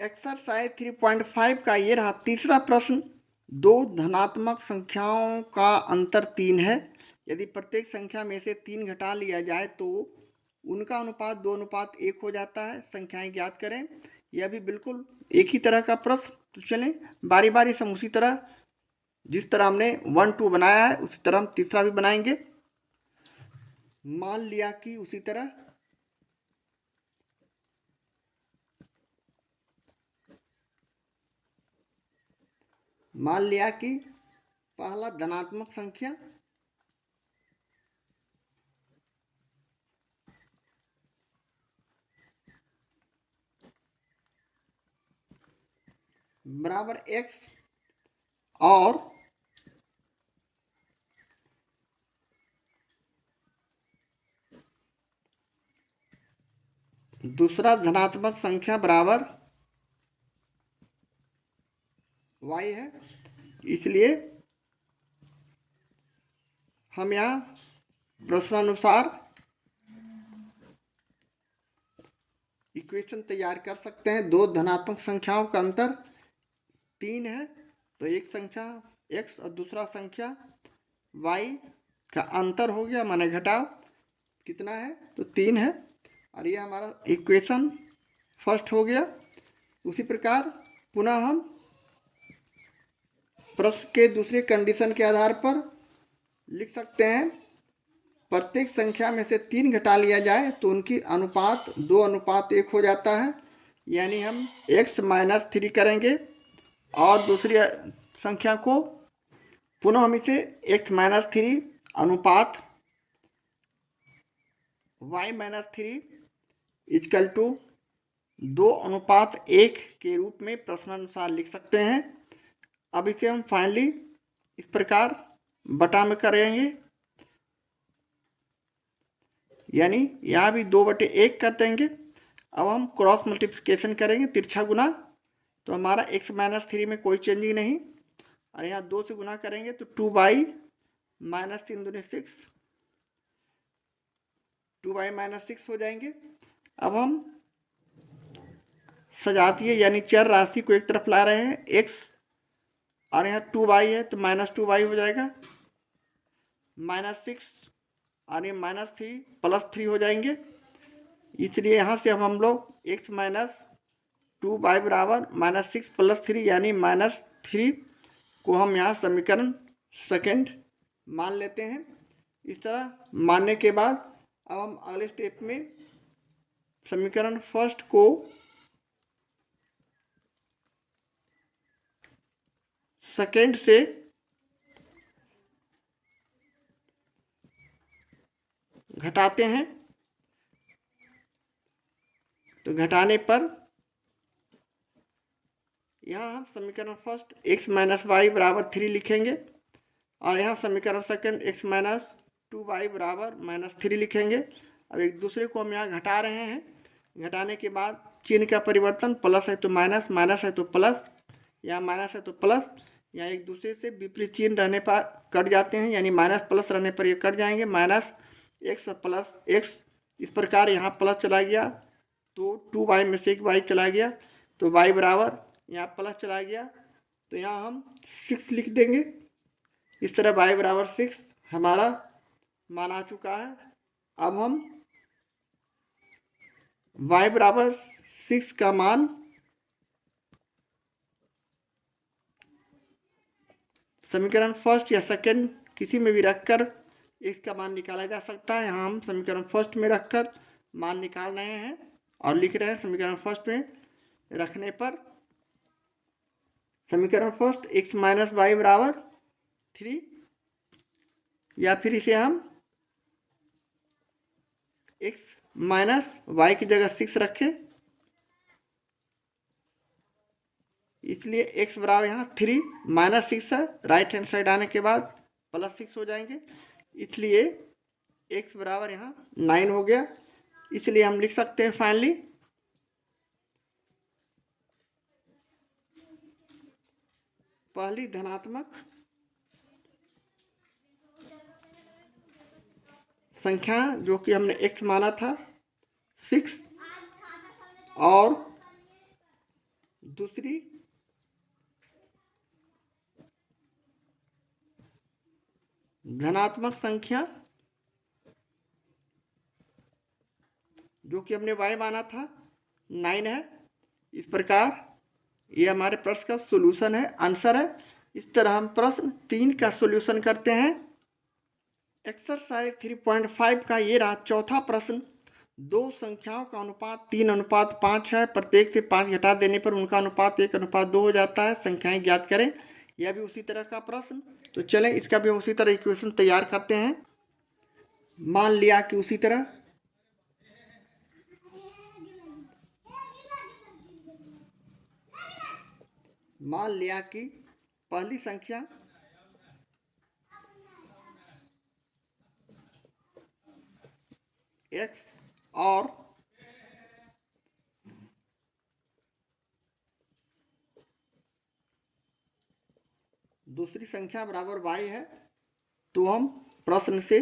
Exercise 3.5 का ये रहा तीसरा प्रश्न। दो धनात्मक संख्याओं का अंतर 3 है। यदि प्रत्येक संख्या में से 3 घटा लिया जाए तो उनका अनुपात 2:1 हो जाता है। संख्याएं ज्ञात करें। यह भी बिल्कुल एक ही तरह का प्रश्न। तो चलें बारी बारी से हम उसी तरह जिस तरह हमने 1 2 बनाया है उसी तरह हम तीसरा भी बनाएंगे। मान लिया कि उसी तरह मान लिया कि पहला धनात्मक संख्या बराबर x और दूसरा धनात्मक संख्या बराबर y है। इसलिए हम यहाँ प्रश्नानुसार इक्वेशन तैयार कर सकते हैं। दो धनात्मक संख्याओं का अंतर 3 है तो एक संख्या x और दूसरा संख्या y का अंतर हो गया माने घटाव कितना है तो 3 है और ये हमारा इक्वेशन फर्स्ट हो गया। उसी प्रकार पुनः हम प्रश्न के दूसरे कंडीशन के आधार पर लिख सकते हैं। प्रत्येक संख्या में से 3 घटा लिया जाए तो उनकी अनुपात 2:1 हो जाता है। यानी हम x - 3 करेंगे और दूसरी संख्या को पुनः हम इसे x - 3 अनुपात y - 3 इक्वल टू 2:1 के रूप में प्रश्नानुसार लिख सकते हैं। अब इसे हम फाइनली इस प्रकार बटा में करेंगे। यानी यहाँ भी 2/1 कर देंगे। अब हम क्रॉस मल्टीप्लिकेशन करेंगे तिरछा गुना तो हमारा x - 3 में कोई चेंजिंग नहीं और यहाँ 2 से गुना करेंगे तो 2y - 3 दूनी 6 2y - 6 हो जाएंगे। अब हम सजातीय यानी चर राशि को एक तरफ ला रहे हैं x और यहाँ 2y है तो -2y हो जाएगा -6 और ये -3 +3 हो जाएंगे। इसलिए यहाँ से अब हम लोग x - 2y बराबर -6 + 3 यानी -3 को हम यहाँ समीकरण सेकंड मान लेते हैं। इस तरह मानने के बाद अब हम अगले स्टेप में समीकरण फर्स्ट को सेकंड से घटाते हैं तो घटाने पर यहाँ हम समीकरण फर्स्ट x - y बराबर 3 लिखेंगे और यहाँ समीकरण सेकंड x - 2y बराबर -3 लिखेंगे। अब एक दूसरे को हम यहाँ घटा रहे हैं। घटाने के बाद चिन्ह का परिवर्तन प्लस है तो माइनस माइनस है तो प्लस यहाँ माइनस है तो प्लस यहाँ एक दूसरे से विपरीत चिन्ह रहने पर कट जाते हैं यानी माइनस प्लस रहने पर ये कट जाएंगे -x प्लस x। इस प्रकार यहाँ प्लस चला गया तो 2y में से एक y चला गया तो y बराबर यहाँ प्लस चला गया तो यहाँ हम 6 लिख देंगे। इस तरह y बराबर 6 हमारा मान आ चुका है। अब हम y बराबर 6 का मान समीकरण फर्स्ट या सेकंड किसी में भी रखकर इसका मान निकाला जा सकता है। यहाँ हम समीकरण फर्स्ट में रखकर मान निकाल रहे हैं और लिख रहे हैं समीकरण फर्स्ट में रखने पर समीकरण फर्स्ट x - y बराबर 3 या फिर इसे हम x - y की जगह 6 रखें। इसलिए x बराबर यहाँ 3 -6 है। राइट हैंड साइड आने के बाद +6 हो जाएंगे इसलिए x बराबर यहाँ 9 हो गया। इसलिए हम लिख सकते हैं फाइनली पहली धनात्मक संख्या जो कि हमने x माना था 6 और दूसरी धनात्मक संख्या जो कि हमने y माना था 9 है। इस प्रकार ये हमारे प्रश्न का सॉल्यूशन है, आंसर है। इस तरह हम प्रश्न 3 का सॉल्यूशन करते हैं। एक्सरसाइज 3.5 का ये रहा चौथा प्रश्न। दो संख्याओं का अनुपात 3:5 है। प्रत्येक से 5 घटा देने पर उनका अनुपात 1:2 हो जाता है। संख्याएं ज्ञात करें। यह भी उसी तरह का प्रश्न। तो चलें इसका भी उसी तरह इक्वेशन तैयार करते हैं। मान लिया कि उसी तरह मान लिया कि पहली संख्या x और दूसरी संख्या बराबर y है। तो हम प्रश्न से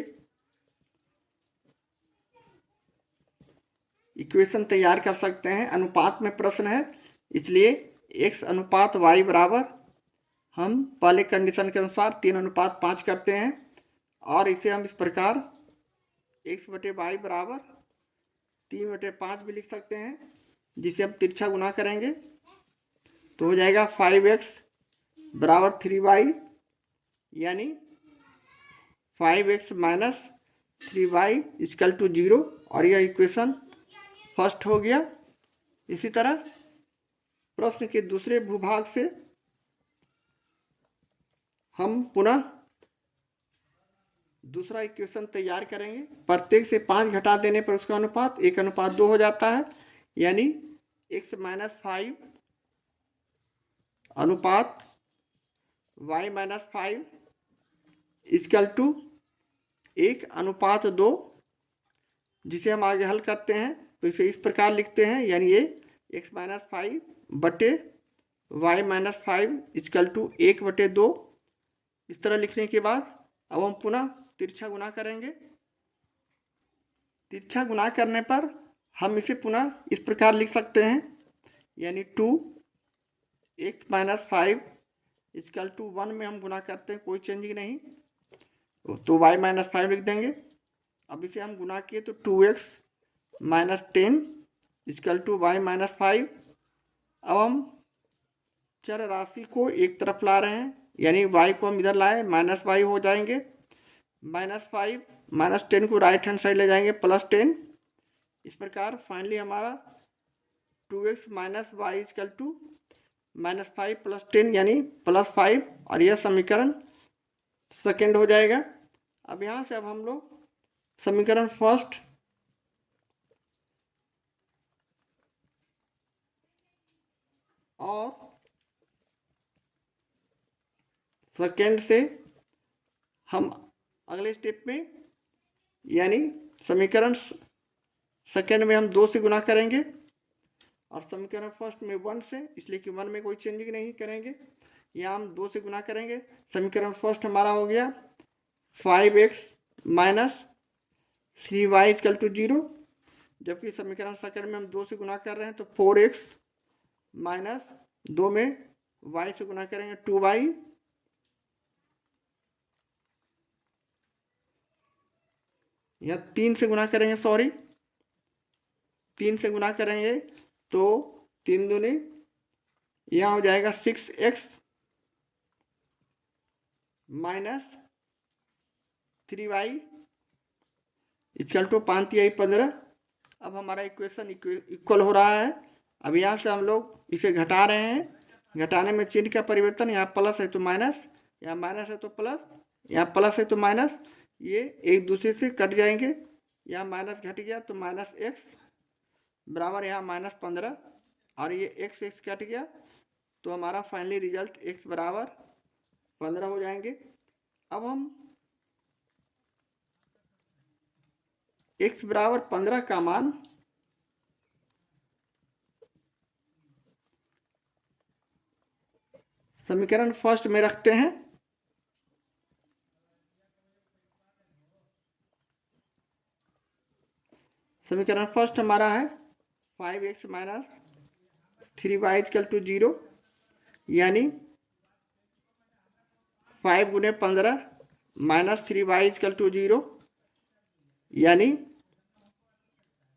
इक्वेशन तैयार कर सकते हैं। अनुपात में प्रश्न है इसलिए x/y बराबर हम पहले कंडीशन के अनुसार 3:5 करते हैं और इसे हम इस प्रकार x/y बराबर 3/5 भी लिख सकते हैं, जिसे हम तिरछा गुना करेंगे तो हो जाएगा 5x बराबर 3y, यानी 5x minus 3y equal to 0। और यह इक्वेशन फर्स्ट हो गया। इसी तरह प्रश्न के दूसरे भूभाग से हम पुनः दूसरा इक्वेशन तैयार करेंगे। प्रत्येक से 5 घटा देने पर उसका अनुपात 1:2 हो जाता है, यानी x-5 अनुपात y-5 इक्वल टू 1:2, जिसे हम आगे हल करते हैं तो इसे इस प्रकार लिखते हैं, यानी ये x-5 बटे y-5 इक्वल टू 1/2। इस तरह लिखने के बाद अब हम पुनः तिरछा गुना करेंगे। तिरछा गुना करने पर हम इसे पुनः इस प्रकार लिख सकते हैं, यानी 2x-5 इक्वल टू 1 में हम गुना करते हैं, कोई चेंजिंग नहीं, तो y-5 लिख देंगे। अब इसे हम गुना किए तो 2x-10 इक्वल टू y-5। अब हम चर राशि को एक तरफ ला रहे हैं, यानी y को हम इधर लाए, -y हो जाएंगे। -5 -10 को राइट हैंड साइड ले जाएंगे, +10। इस प्रकार फाइनली हमारा 2x minus Y equal to -5 + 10 यानी +5, और यह समीकरण सेकेंड हो जाएगा। अब यहाँ से अब हम लोग समीकरण फर्स्ट और सेकेंड से हम अगले स्टेप में, यानी समीकरण सेकेंड में हम 2 से गुना करेंगे और समीकरण फर्स्ट में 1 से, इसलिए कि 1 में कोई चेंजिंग नहीं करेंगे। यहाँ हम 2 से गुना करेंगे। समीकरण फर्स्ट हमारा हो गया 5x minus 3y equal to 0, जबकि समीकरण सेकेंड में हम 2 से गुना कर रहे हैं तो 4x माइनस 2 में y से गुना करेंगे 2y, या 3 से गुना करेंगे, सॉरी 3 से गुना करेंगे तो 3 दूनी यहाँ हो जाएगा 6x minus 3y equal to 5×3=15। अब हमारा इक्वेशन इक्वल हो रहा है। अब यहाँ से हम लोग इसे घटा रहे हैं। घटाने में चिन्ह का परिवर्तन, यहाँ प्लस है तो माइनस, यहाँ माइनस है तो प्लस, यहाँ प्लस है तो माइनस, ये एक दूसरे से कट जाएंगे। यहाँ माइनस घट गया तो -x बराबर यहाँ -15, और ये x कट गया तो हमारा फाइनली रिजल्ट x बराबर 15 हो जाएंगे। अब हम x बराबर 15 का मान समीकरण फर्स्ट में रखते हैं। समीकरण फर्स्ट हमारा है 5x minus 3y equal to 0, यानी 5 गुने 15 माइनस 3y इक्वल टू 0, यानी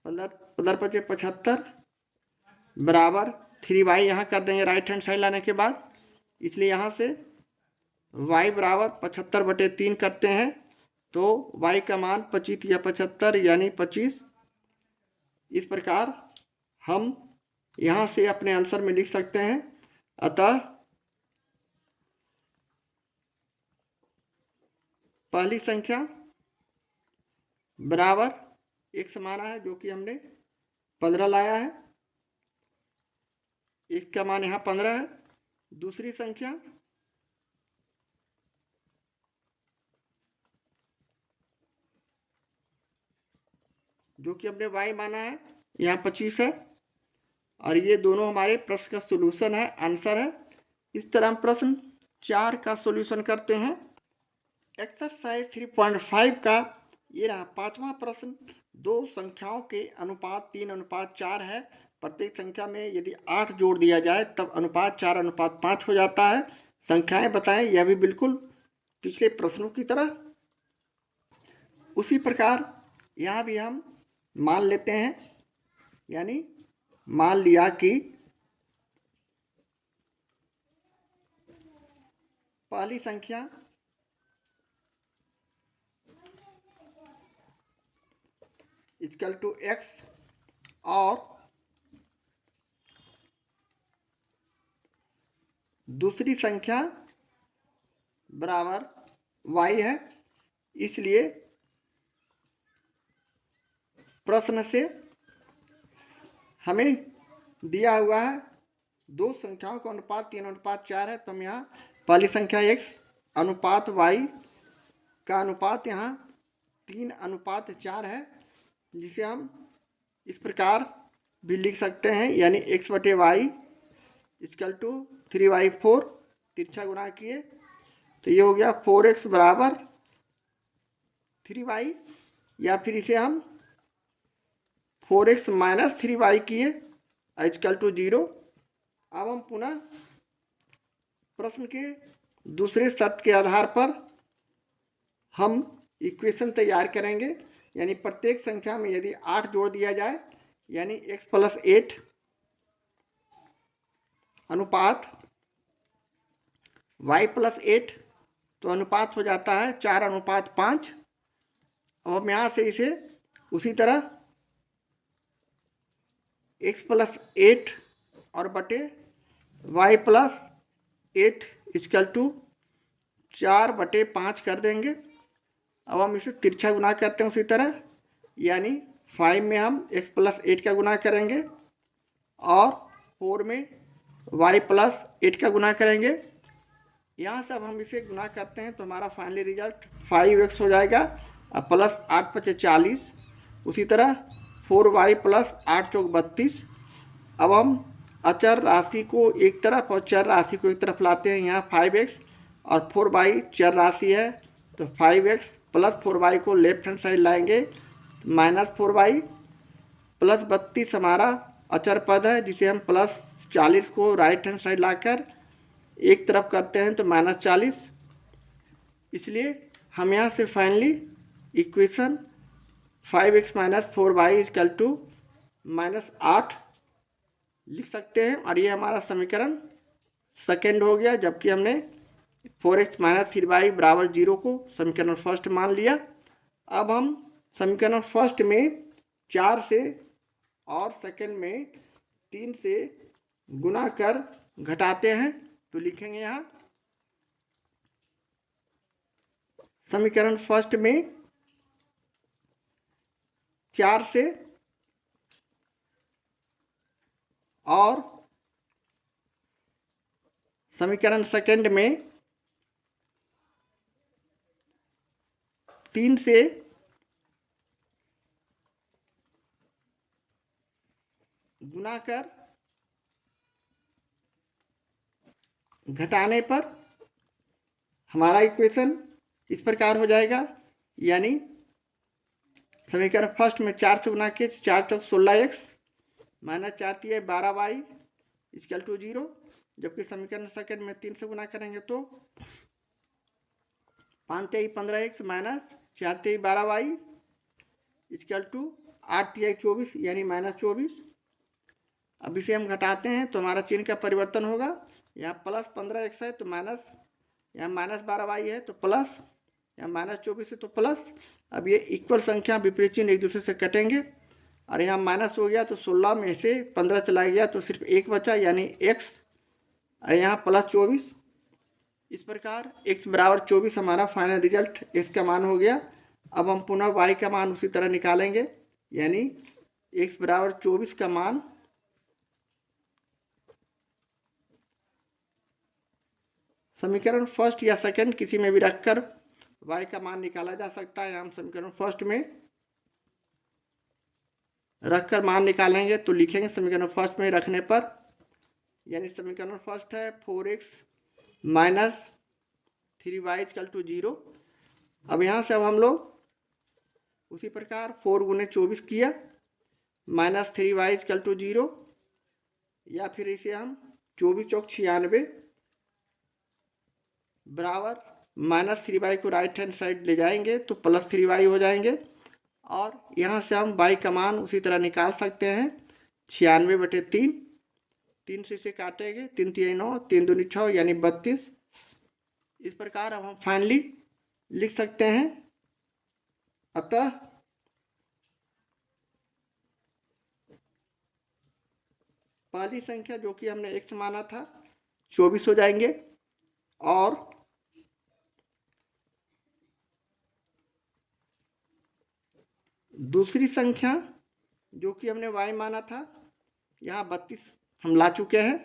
15 पचे 75 बराबर 3y यहाँ कर देंगे राइट हैंड साइड लाने के बाद, इसलिए यहाँ से y बराबर 75/3 करते हैं तो y का मान 25 या 75 यानी 25। इस प्रकार हम यहाँ से अपने आंसर में लिख सकते हैं। अतः पहली संख्या बराबर x माना है जो कि हमने 15 लाया है, x का मान यहाँ 15 है। दूसरी संख्या जो कि हमने y माना है यहाँ 25 है, और ये दोनों हमारे प्रश्न का सॉल्यूशन है, आंसर है। इस तरह हम प्रश्न 4 का सॉल्यूशन करते हैं। एक्सरसाइज 3.5 का ये रहा 5वां प्रश्न। दो संख्याओं के अनुपात 3:4 है। प्रत्येक संख्या में यदि 8 जोड़ दिया जाए तब अनुपात 4:5 हो जाता है। संख्याएं बताएं। यह भी बिल्कुल पिछले प्रश्नों की तरह। उसी प्रकार यहाँ भी हम मान लेते हैं, यानी मान लिया कि पहली संख्या इक्वल टू x और दूसरी संख्या बराबर y है। इसलिए प्रश्न से हमें दिया हुआ है दो संख्याओं का अनुपात 3:4 है, तो हम यहाँ पहली संख्या x अनुपात y का अनुपात यहाँ 3:4 है, जिसे हम इस प्रकार भी लिख सकते हैं, यानी x/y इक्वल टू 3y4 तिरछा गुणा किए तो ये हो गया 4x बराबर 3y, या फिर इसे हम 4x माइनस 3y किए इक्वल टू 0। अब हम पुनः प्रश्न के दूसरे शर्त के आधार पर हम इक्वेशन तैयार करेंगे, यानी प्रत्येक संख्या में यदि 8 जोड़ दिया जाए यानी x + 8 अनुपात y + 8 तो अनुपात हो जाता है 4:5। अब हम यहाँ से इसे उसी तरह x + 8 और बटे y + 8 इक्वल टू 4/5 कर देंगे। अब हम इसे तिरछा गुना करते हैं उसी तरह, यानी 5 में हम x + 8 का गुना करेंगे और 4 में y + 8 का गुना करेंगे। यहाँ से अब हम इसे गुना करते हैं तो हमारा फाइनली रिजल्ट 5x हो जाएगा और प्लस 8 × 5 = 40। उसी तरह 4y + 8 × 4 = 32। अब हम अचर राशि को एक तरफ और चर राशि को एक तरफ लाते हैं। यहाँ 5x और 4y चर राशि है तो 5x + 4y को लेफ्ट हैंड साइड लाएंगे, -4y + 32 हमारा अचर पद है, जिसे हम +40 को राइट हैंड साइड लाकर एक तरफ करते हैं तो -40। इसलिए हम यहाँ से फाइनली इक्वेशन 5x - 4y = -8 लिख सकते हैं, और ये हमारा समीकरण सेकेंड हो गया, जबकि हमने 4x - 3y = 0 को समीकरण फर्स्ट मान लिया। अब हम समीकरण फर्स्ट में 4 से और सेकेंड में 3 से गुना कर घटाते हैं तो लिखेंगे यहाँ समीकरण फर्स्ट में 4 से और समीकरण सेकंड में 3 से गुना कर घटाने पर हमारा इक्वेशन इस प्रकार हो जाएगा, यानी समीकरण फर्स्ट में 4 से गुना किए 4 × 4 = 16x -4 × 12y इक्वल टू 0, जबकि समीकरण सेकंड में 3 से गुना करेंगे तो 5 तेई 15x माइनस 4 तेई 12y इक्वल टू 8 तिहाई 24 यानी -24। अब इसे हम घटाते हैं तो हमारा चिन्ह का परिवर्तन होगा, यहाँ प्लस 15x है तो माइनस, यहाँ -12y है तो प्लस, यहाँ -24 है तो प्लस। अब ये इक्वल संख्या विपरीत चिन्ह एक दूसरे से कटेंगे और यहाँ माइनस हो गया तो 16 में से 15 चला गया तो सिर्फ 1 बचा यानी x, और यहाँ प्लस 24। इस प्रकार x बराबर 24 हमारा फाइनल रिजल्ट x का मान हो गया। अब हम पुनः y का मान उसी तरह निकालेंगे, यानी x बराबर 24 का मान समीकरण फर्स्ट या सेकंड किसी में भी रखकर y का मान निकाला जा सकता है। हम समीकरण फर्स्ट में रखकर मान निकालेंगे तो लिखेंगे समीकरण फर्स्ट में रखने पर, यानी समीकरण फर्स्ट है 4x minus 3y equal to 0। अब यहाँ से अब हम लोग उसी प्रकार 4 गुने 24 किया माइनस 3y इक्वल टू 0, या फिर इसे हम 24 चौक 96 बराबर -3y को राइट हैंड साइड ले जाएंगे तो +3y हो जाएंगे। और यहाँ से हम y का मान उसी तरह निकाल सकते हैं 96/3, 3 से इसे काटेंगे 3 तिहाई 9, 3 दूनी 6 यानी 32। इस प्रकार अब हम फाइनली लिख सकते हैं, अतः पहली संख्या जो कि हमने x माना था 24 हो जाएंगे, और दूसरी संख्या जो कि हमने y माना था यहाँ 32 हम ला चुके हैं,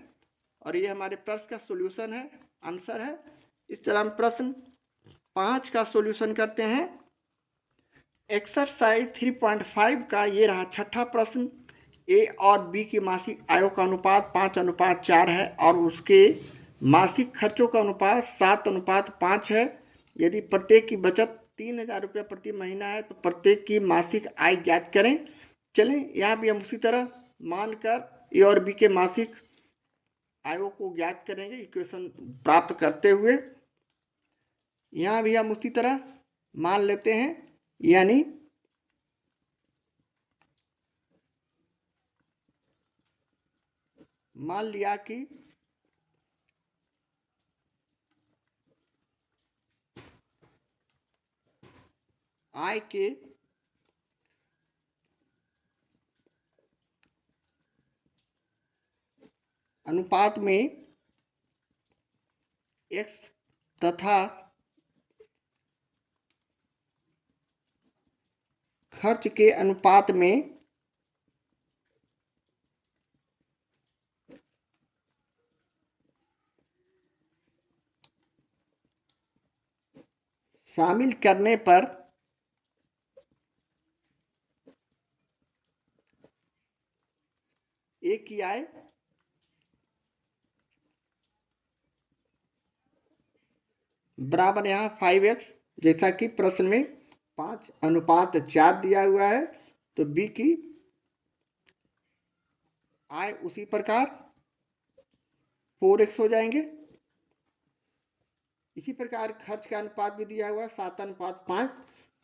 और ये हमारे प्रश्न का सॉल्यूशन है, आंसर है। इस तरह हम प्रश्न 5 का सॉल्यूशन करते हैं। एक्सरसाइज 3.5 का ये रहा छठा प्रश्न। ए और बी की मासिक आयों का अनुपात 5:4 है और उसके मासिक खर्चों का अनुपात 7:5 है। यदि प्रत्येक की बचत 3,000 रुपये प्रति महीना है तो प्रत्येक की मासिक आय ज्ञात करें। चलें यहाँ भी हम उसी तरह मानकर ए और बी के मासिक आयों को ज्ञात करेंगे इक्वेशन प्राप्त करते हुए। यहाँ भी हम उसी तरह मान लेते हैं, यानी मान लिया कि आय के अनुपात में x तथा खर्च के अनुपात में शामिल करने पर ए की आय बराबर यहाँ 5x, जैसा कि प्रश्न में 5:4 दिया हुआ है, तो बी की आय उसी प्रकार 4x हो जाएंगे। इसी प्रकार खर्च का अनुपात भी दिया हुआ है 7:5,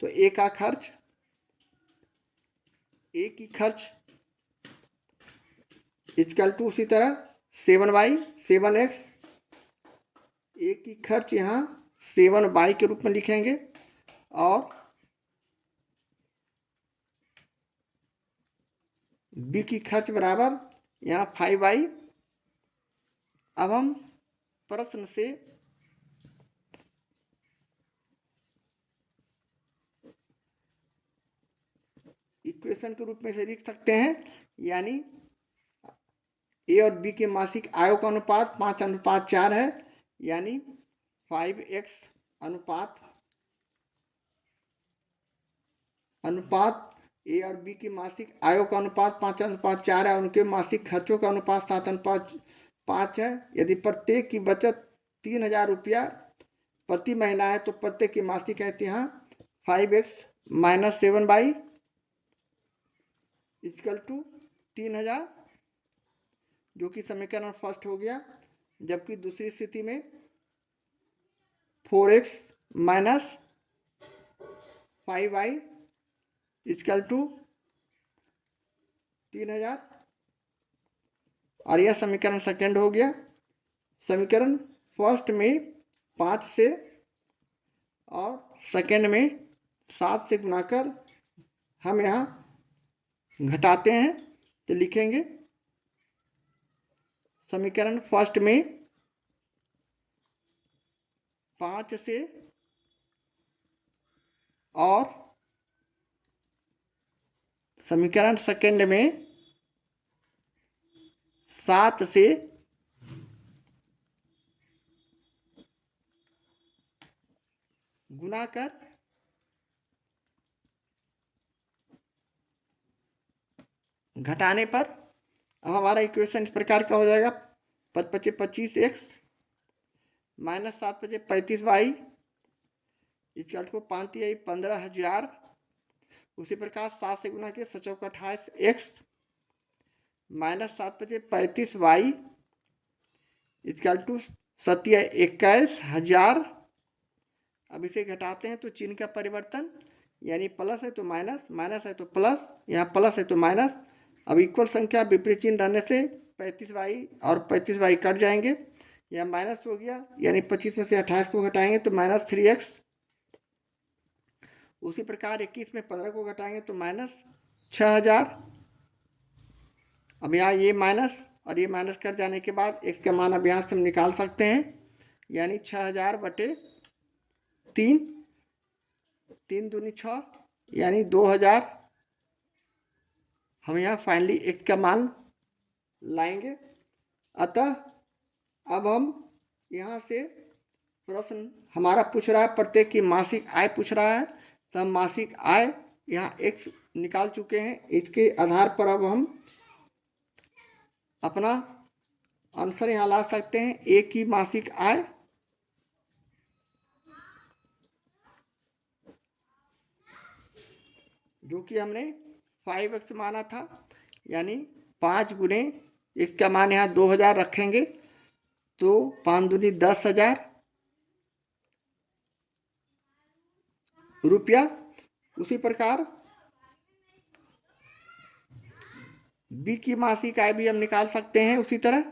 तो ए का खर्च, ए की खर्च इक्वल टू उसी तरह 7x, ए की खर्च यहाँ 7y के रूप में लिखेंगे, और बी की खर्च बराबर यहाँ 5y। अब हम प्रश्न से इक्वेशन के रूप में से लिख सकते हैं, यानी ए और बी के मासिक आयों का अनुपात 5:4 है, यानी 5x अनुपात ए और बी की मासिक आयों का अनुपात 5:4 है, उनके मासिक खर्चों का अनुपात 7:5 है। यदि प्रत्येक की बचत 3,000 रुपया प्रति महीना है तो प्रत्येक की मासिक है यहाँ 5x minus 7y equal to 3,000। जो कि समीकरण फर्स्ट हो गया। जबकि दूसरी स्थिति में 4x minus 5y equal to 3000, और यह समीकरण सेकंड हो गया। समीकरण फर्स्ट में 5 से और सेकंड में 7 से गुणा कर हम यहाँ घटाते हैं, तो लिखेंगे समीकरण फर्स्ट में 5 से और समीकरण सेकंड में 7 से गुणा कर घटाने पर अब हमारा इक्वेशन इस प्रकार का हो जाएगा। 5 × 5 = 25x minus 7 × 5 = 35y equal to 5 × 3 = 15,000। उसी प्रकार 7 से गुणा किए 7 × 28x minus 7 × 35y equal to 7 × 21,000। अब इसे घटाते हैं तो चिन्ह का परिवर्तन, यानी प्लस है तो माइनस, माइनस है तो प्लस, यहाँ प्लस है तो माइनस। अब इक्वल संख्या विपरीत चिन्ह रहने से 35y और 35y कट जाएंगे, यह माइनस हो गया, यानी 25 में से 28 को घटाएंगे तो माइनस 3x। उसी प्रकार 21 में 15 को घटाएंगे तो माइनस 6,000। अब यहाँ ये माइनस और ये माइनस कट जाने के बाद x का मान अब यहाँ से हम निकाल सकते हैं, यानी 6,000 बटे 3, 3 दूनी 6, यानी 2,000। हम यहाँ फाइनली x का मान लाएंगे। अतः अब हम यहाँ से प्रश्न हमारा पूछ रहा है प्रत्येक की मासिक आय पूछ रहा है, तो हम मासिक आय यहाँ x निकाल चुके हैं। इसके आधार पर अब हम अपना आंसर यहाँ ला सकते हैं। एक की मासिक आय जो कि हमने 5x माना था, यानी 5 गुने इसका मान यहाँ 2,000 रखेंगे तो 5 दूनी 10,000 रुपया। उसी प्रकार b की मासिक आय भी हम निकाल सकते हैं उसी तरह,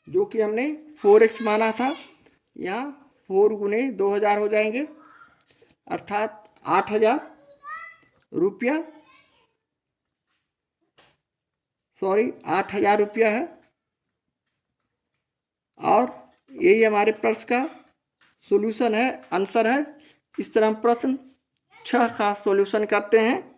जो कि हमने 4x माना था। यहाँ 4 गुने 2,000 हो जाएंगे, अर्थात 8,000 रुपया, 8,000 रुपया है। और यही हमारे प्रश्न का सॉल्यूशन है, आंसर है। इस तरह हम प्रश्न 6 का सॉल्यूशन करते हैं।